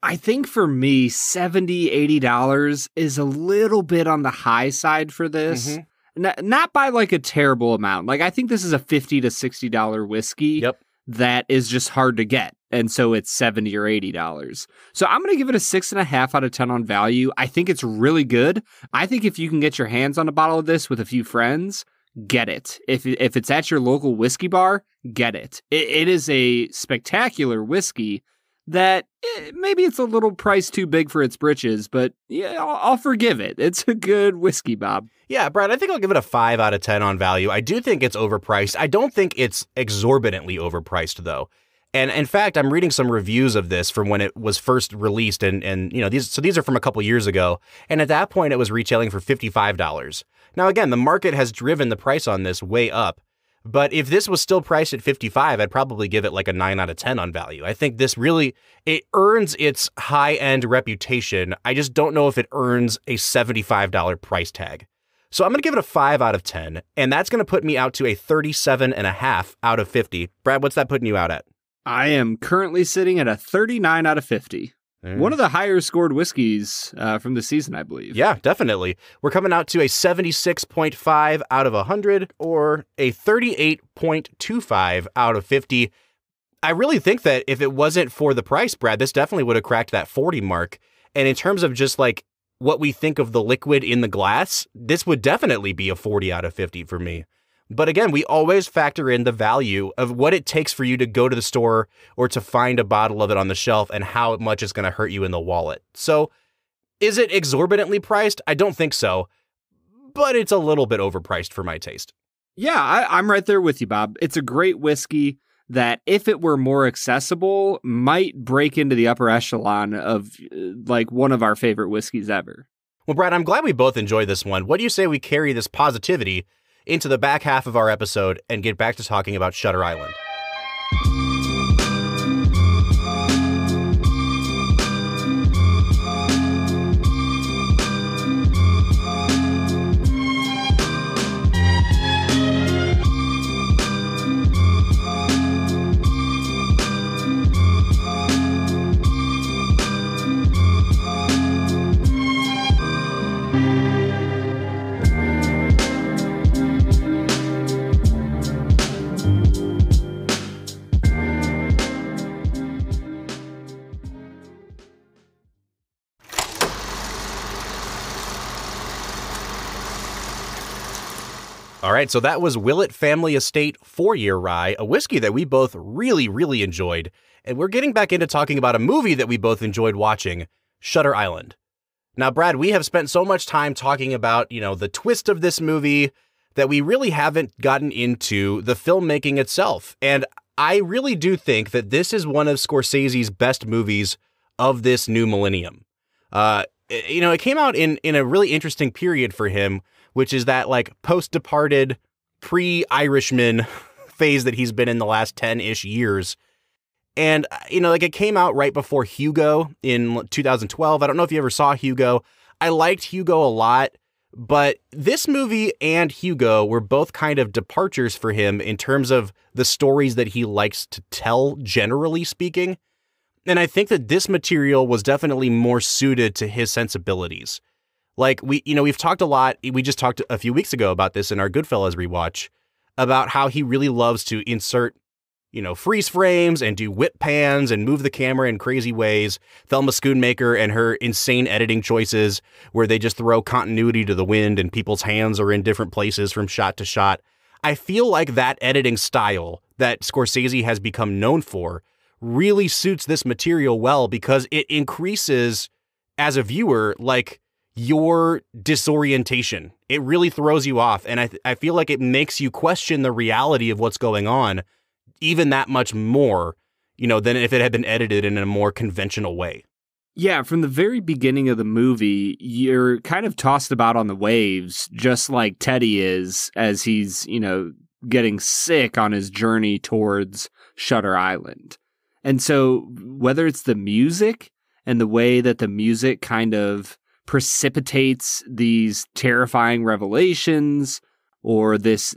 I think for me, $70, $80 is a little bit on the high side for this. Mm-hmm. Not by like a terrible amount. Like I think this is a $50 to $60 whiskey that is just hard to get. And so it's $70 or $80. So I'm going to give it a 6.5 out of 10 on value. I think it's really good. I think if you can get your hands on a bottle of this with a few friends, get it. If it's at your local whiskey bar, get it. It is a spectacular whiskey that maybe it's a little price too big for its britches, but yeah, I'll forgive it. It's a good whiskey, Bob. Yeah, Brad, I think I'll give it a 5 out of 10 on value. I do think it's overpriced. I don't think it's exorbitantly overpriced, though. And in fact, I'm reading some reviews of this from when it was first released, and you know, these are from a couple years ago. And at that point, it was retailing for $55. Now, again, the market has driven the price on this way up. But if this was still priced at $55, I'd probably give it like a 9 out of 10 on value. I think this really, it earns its high-end reputation. I just don't know if it earns a $75 price tag. So I'm going to give it a 5 out of 10, and that's going to put me out to a 37.5 out of 50. Brad, what's that putting you out at? I am currently sitting at a 39 out of 50. One of the higher scored whiskeys from the season, I believe. Yeah, definitely. We're coming out to a 76.5 out of 100 or a 38.25 out of 50. I really think that if it wasn't for the price, Brad, this definitely would have cracked that 40 mark. And in terms of just like what we think of the liquid in the glass, this would definitely be a 40 out of 50 for me. But again, we always factor in the value of what it takes for you to go to the store or to find a bottle of it on the shelf and how much it's going to hurt you in the wallet. So is it exorbitantly priced? I don't think so, but it's a little bit overpriced for my taste. Yeah, I'm right there with you, Bob. It's a great whiskey that, if it were more accessible, might break into the upper echelon of like one of our favorite whiskeys ever. Well, Brad, I'm glad we both enjoyed this one. What do you say we carry this positivity into the back half of our episode and get back to talking about Shutter Island? All right, so that was Willett Family Estate 4-Year Rye, a whiskey that we both really, really enjoyed. And we're getting back into talking about a movie that we both enjoyed watching, Shutter Island. Now, Brad, we have spent so much time talking about, the twist of this movie that we really haven't gotten into the filmmaking itself. And I really do think that this is one of Scorsese's best movies of this new millennium. It came out in a really interesting period for him, which is that like post-Departed, pre-Irishman phase that he's been in the last 10-ish years. And, it came out right before Hugo in 2012. I don't know if you ever saw Hugo. I liked Hugo a lot, but this movie and Hugo were both kind of departures for him in terms of the stories that he likes to tell, generally speaking. And I think that this material was definitely more suited to his sensibilities. Like we've talked a lot. We just talked a few weeks ago about this in our Goodfellas rewatch about how he really loves to insert, freeze frames and do whip pans and move the camera in crazy ways. Thelma Schoonmaker and her insane editing choices where they just throw continuity to the wind and people's hands are in different places from shot to shot. I feel like that editing style that Scorsese has become known for really suits this material well because it increases, as a viewer, like your disorientation. It really throws you off. And I feel like it makes you question the reality of what's going on even that much more, than if it had been edited in a more conventional way. Yeah, from the very beginning of the movie, you're kind of tossed about on the waves, just like Teddy is as he's, getting sick on his journey towards Shutter Island. And so whether it's the music and the way that the music kind of precipitates these terrifying revelations, or this,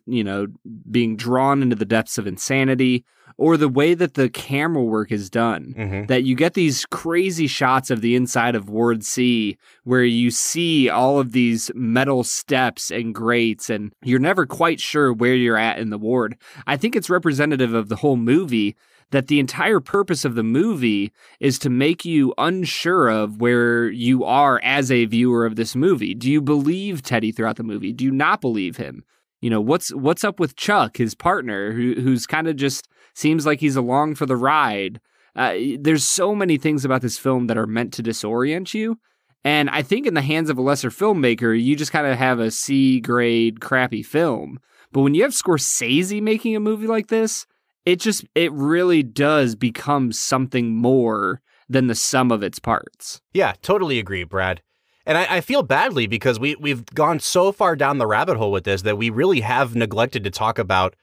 being drawn into the depths of insanity, or the way that the camera work is done, that you get these crazy shots of the inside of Ward C where you see all of these metal steps and grates and you're never quite sure where you're at in the ward. I think it's representative of the whole movie that the entire purpose of the movie is to make you unsure of where you are as a viewer of this movie. Do you believe Teddy throughout the movie? Do you not believe him? What's up with Chuck, his partner, who's kind of just seems like he's along for the ride? There's so many things about this film that are meant to disorient you. And I think in the hands of a lesser filmmaker, you just kind of have a C-grade crappy film. But when you have Scorsese making a movie like this, it really does become something more than the sum of its parts. Yeah, totally agree, Brad. And I feel badly because we've gone so far down the rabbit hole with this that we really have neglected to talk about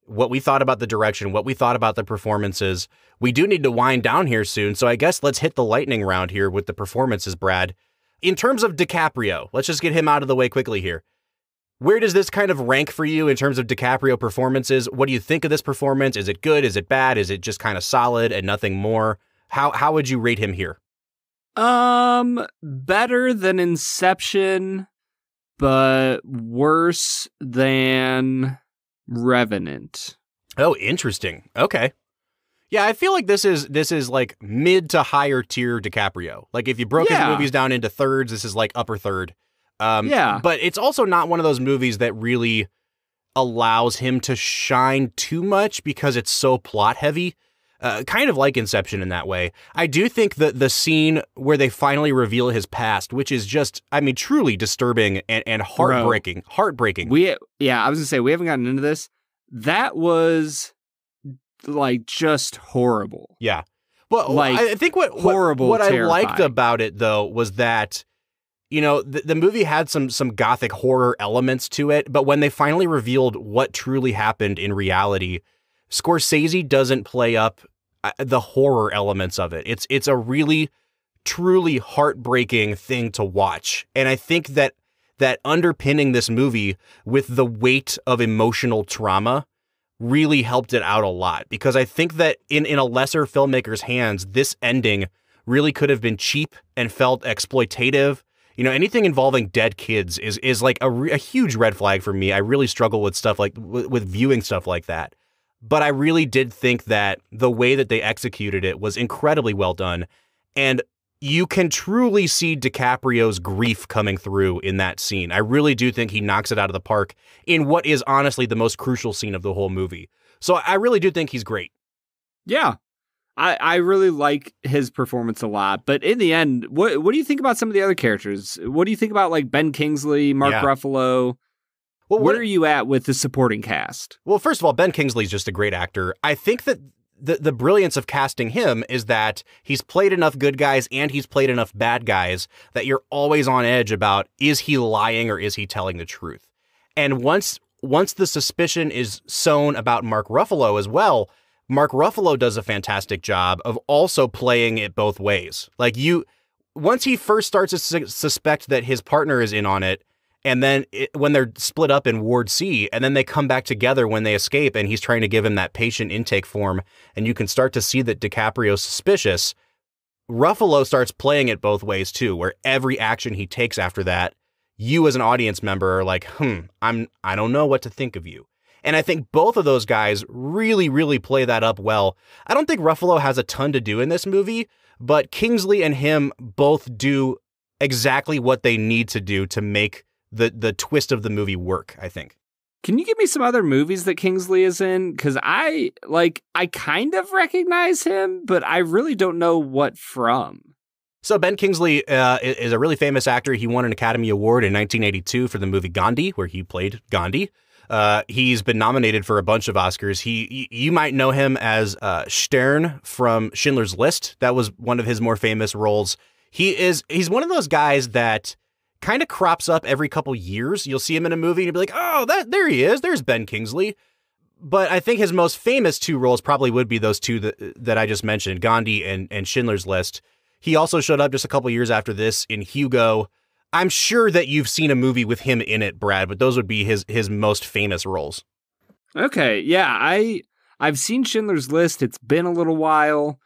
what we thought about the direction, what we thought about the performances. We do need to wind down here soon, so I guess let's hit the lightning round here with the performances, Brad. In terms of DiCaprio, let's just get him out of the way quickly here. Where does this kind of rank for you in terms of DiCaprio performances? What do you think of this performance? Is it good? Is it bad? Is it just kind of solid and nothing more? How would you rate him here? Better than Inception, but worse than Revenant. Oh, interesting. Okay. Yeah, I feel like this is like mid to higher tier DiCaprio. Like if you broke his movies down into thirds, this is like upper third. But it's also not one of those movies that really allows him to shine too much because it's so plot heavy. Kind of like Inception in that way. I do think that the scene where they finally reveal his past, which is just, I mean, truly disturbing and heartbreaking. Bro, heartbreaking. I was gonna say, we haven't gotten into this. That was like just horrible. Yeah. Well, like, I think what I liked about it though was that, you know, the movie had some gothic horror elements to it, but when they finally revealed what truly happened in reality, Scorsese doesn't play up the horror elements of it. It's a really, truly heartbreaking thing to watch. And I think that underpinning this movie with the weight of emotional trauma really helped it out a lot. Because I think that in a lesser filmmaker's hands, this ending really could have been cheap and felt exploitative. You know, anything involving dead kids is like a huge red flag for me. I really struggle with stuff like with viewing stuff like that. But I really did think that the way that they executed it was incredibly well done. And you can truly see DiCaprio's grief coming through in that scene. I really do think he knocks it out of the park in what is honestly the most crucial scene of the whole movie. So I really do think he's great. Yeah. I really like his performance a lot. But in the end, what do you think about some of the other characters? What do you think about like Ben Kingsley, Mark Ruffalo? Well, where are you at with the supporting cast? Well, first of all, Ben Kingsley's just a great actor. I think that the brilliance of casting him is that he's played enough good guys and he's played enough bad guys that you're always on edge about, is he lying or is he telling the truth? And once the suspicion is sown about Mark Ruffalo as well, Mark Ruffalo does a fantastic job of also playing it both ways. Like once he first starts to suspect that his partner is in on it, and then when they're split up in Ward C, and then they come back together when they escape, and he's trying to give him that patient intake form, and you can start to see that DiCaprio's suspicious, Ruffalo starts playing it both ways too, where every action he takes after that, you as an audience member are like, I don't know what to think of you. And I think both of those guys really, really play that up well. I don't think Ruffalo has a ton to do in this movie, but Kingsley and him both do exactly what they need to do to make the twist of the movie work, I think. Can you give me some other movies that Kingsley is in? Because I kind of recognize him, but I really don't know what from. So Ben Kingsley is a really famous actor. He won an Academy Award in 1982 for the movie Gandhi, where he played Gandhi. He's been nominated for a bunch of Oscars. You might know him as Stern from Schindler's List. That was one of his more famous roles. He's one of those guys that kind of crops up every couple years. You'll see him in a movie and you'll be like, oh, there he is. There's Ben Kingsley. But I think his most famous two roles probably would be those two that I just mentioned, Gandhi and Schindler's List. He also showed up just a couple years after this in Hugo. I'm sure that you've seen a movie with him in it, Brad, but those would be his most famous roles. Okay, yeah, I've seen Schindler's List. It's been a little while.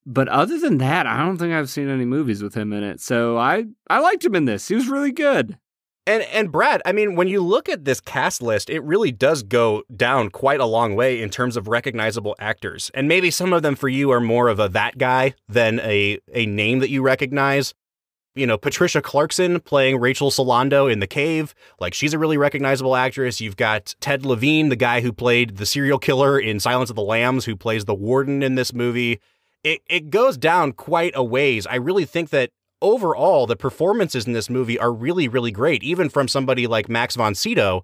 But other than that, I don't think I've seen any movies with him in it. So I liked him in this. He was really good. And Brad, I mean, when you look at this cast list, it really does go down quite a long way in terms of recognizable actors. And maybe some of them for you are more of a that guy than a name that you recognize. You know, Patricia Clarkson playing Rachel Solando in The Cave. Like, she's a really recognizable actress. You've got Ted Levine, the guy who played the serial killer in Silence of the Lambs, who plays the warden in this movie. It goes down quite a ways. I really think that overall, the performances in this movie are really, really great, even from somebody like Max von Sydow,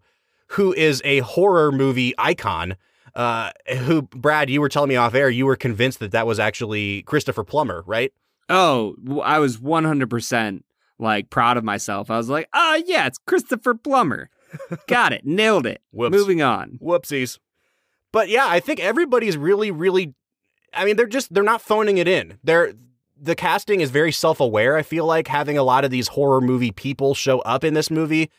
who is a horror movie icon, who, Brad, you were telling me off air, you were convinced that was actually Christopher Plummer, right? Oh, I was 100% like proud of myself. I was like, oh yeah, it's Christopher Plummer. Got it. Nailed it. Whoops. Moving on. Whoopsies. But yeah, I think everybody's really, really, I mean, they're not phoning it in. The casting is very self-aware. I feel like having a lot of these horror movie people show up in this movie,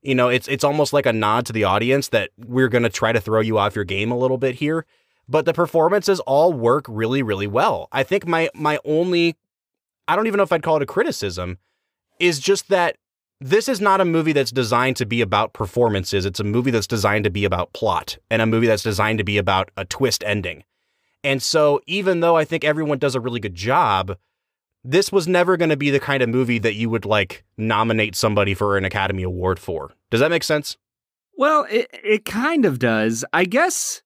you know, it's almost like a nod to the audience that we're going to try to throw you off your game a little bit here. But the performances all work really, really well. I think my only, I don't even know if I'd call it a criticism, is just that this is not a movie that's designed to be about performances. It's a movie that's designed to be about plot, and a movie that's designed to be about a twist ending. And so even though I think everyone does a really good job, this was never going to be the kind of movie that you would like nominate somebody for an Academy Award for. Does that make sense? Well, it kind of does. I guess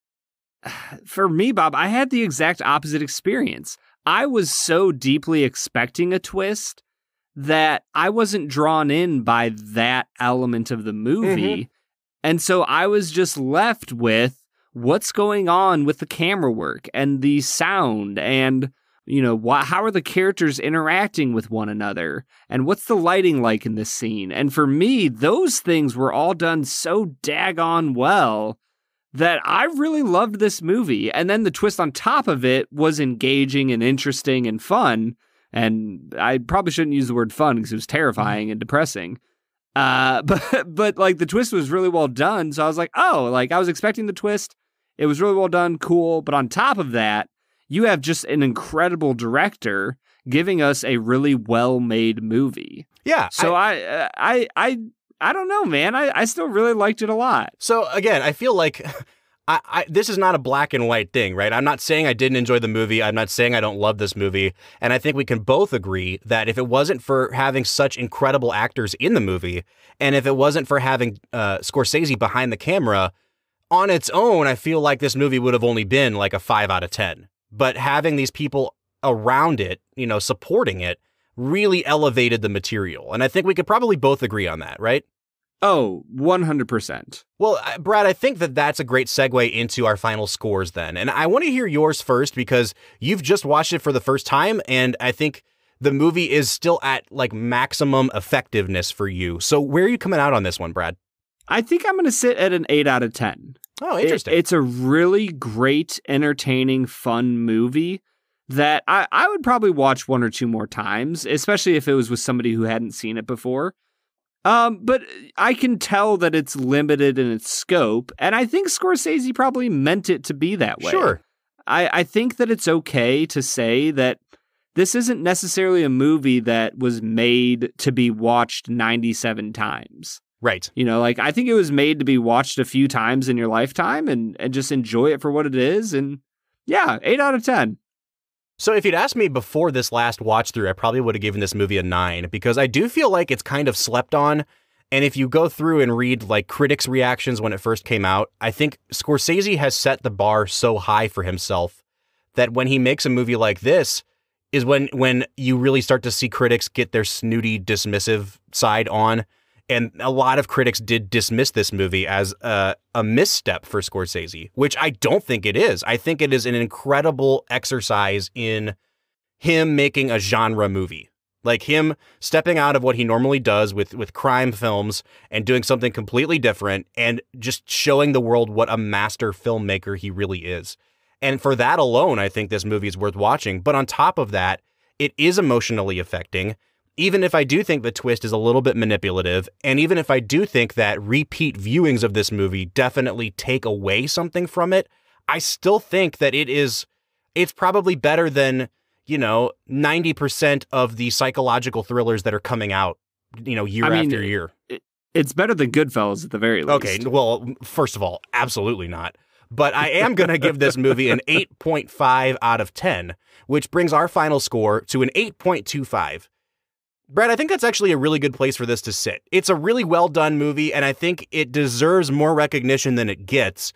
for me, Bob, I had the exact opposite experience. I was so deeply expecting a twist that I wasn't drawn in by that element of the movie. Mm-hmm. And so I was just left with what's going on with the camera work and the sound and, how are the characters interacting with one another and what's the lighting like in this scene? And for me, those things were all done so daggone well that I really loved this movie. And then the twist on top of it was engaging and interesting and fun. And I probably shouldn't use the word fun because it was terrifying and depressing. But like the twist was really well done. So I was like, oh, like I was expecting the twist. It was really well done. Cool. But on top of that, you have just an incredible director giving us a really well-made movie. Yeah. So I don't know, man. I still really liked it a lot. So again, I feel like this is not a black and white thing, right? I'm not saying I didn't enjoy the movie. I'm not saying I don't love this movie. And I think we can both agree that if it wasn't for having such incredible actors in the movie, and if it wasn't for having Scorsese behind the camera, on its own, I feel like this movie would have only been like a 5 out of 10. But having these people around it, supporting it, really elevated the material. And I think we could probably both agree on that, right? Oh, 100%. Well, Brad, I think that that's a great segue into our final scores then. And I want to hear yours first because you've just watched it for the first time. And I think the movie is still at like maximum effectiveness for you. So where are you coming out on this one, Brad? I think I'm going to sit at an 8 out of 10. Oh, interesting. It's a really great, entertaining, fun movie that I would probably watch 1 or 2 more times, especially if it was with somebody who hadn't seen it before. But I can tell that it's limited in its scope, and I think Scorsese probably meant it to be that way. Sure. I think that it's okay to say that this isn't necessarily a movie that was made to be watched 97 times. Right. I think it was made to be watched a few times in your lifetime and just enjoy it for what it is. And yeah, 8 out of 10. So if you'd asked me before this last watch through, I probably would have given this movie a 9 because I do feel like it's kind of slept on. And if you go through and read like critics' reactions when it first came out, I think Scorsese has set the bar so high for himself that when he makes a movie like this is when you really start to see critics get their snooty, dismissive side on. And a lot of critics did dismiss this movie as a misstep for Scorsese, which I don't think it is. I think it is an incredible exercise in him making a genre movie. Like him stepping out of what he normally does with crime films and doing something completely different and just showing the world what a master filmmaker he really is. And for that alone, I think this movie is worth watching. But on top of that, it is emotionally affecting. Even if I do think the twist is a little bit manipulative, and even if I do think that repeat viewings of this movie definitely take away something from it, I still think that it's probably better than, 90% of the psychological thrillers that are coming out, year after year. It's better than Goodfellas at the very least. Okay, well, first of all, absolutely not. But I am going to give this movie an 8.5 out of 10, which brings our final score to an 8.25. Brad, I think that's actually a really good place for this to sit. It's a really well done movie, and I think it deserves more recognition than it gets,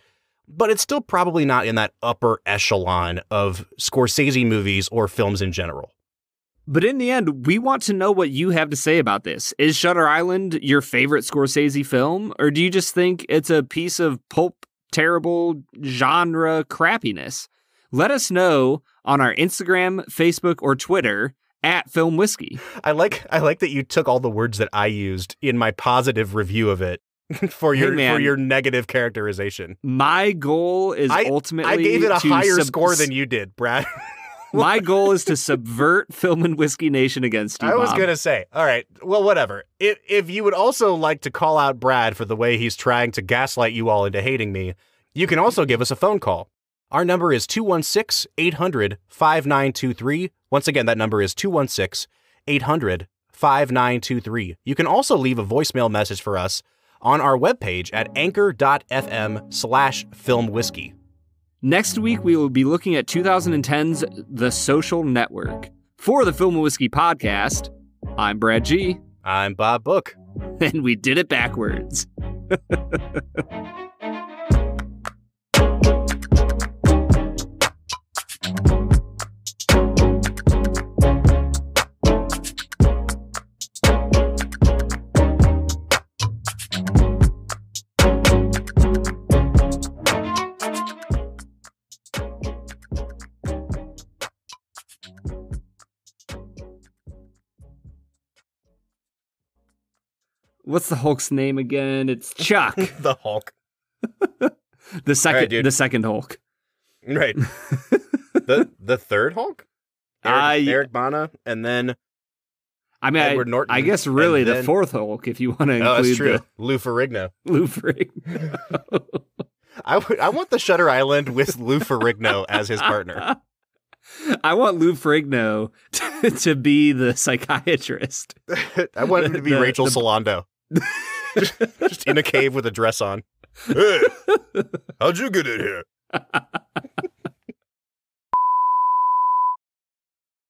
but it's still probably not in that upper echelon of Scorsese movies or films in general. But in the end, we want to know what you have to say about this. Is Shutter Island your favorite Scorsese film, or do you just think it's a piece of pulp, terrible genre crappiness? Let us know on our Instagram, Facebook, or Twitter at Film Whiskey. I like that you took all the words that I used in my positive review of it for your negative characterization. My goal is ultimately I gave it a higher score than you did, Brad. My goal is to subvert Film and Whiskey Nation against you, I was Bob. going to say, all right, well, whatever. If you would also like to call out Brad for the way he's trying to gaslight you all into hating me, you can also give us a phone call. Our number is 216-800-5923. Once again, that number is 216-800-5923. You can also leave a voicemail message for us on our webpage at anchor.fm/filmwhiskey. Next week, we will be looking at 2010's The Social Network. For the Film and Whiskey podcast, I'm Brad G. I'm Bob Book. And we did it backwards. What's the Hulk's name again? It's Chuck. The Hulk. The second, right, the second Hulk. Right. the third Hulk? Eric Bana, and then Edward Norton. I guess really then, the fourth Hulk, if you want to include that's true. Lou Ferrigno. Lou Ferrigno. I want the Shutter Island with Lou Ferrigno as his partner. I want Lou Ferrigno to be the psychiatrist. I want him to be Rachel Solando. just in a cave with a dress on. Hey, how'd you get in here?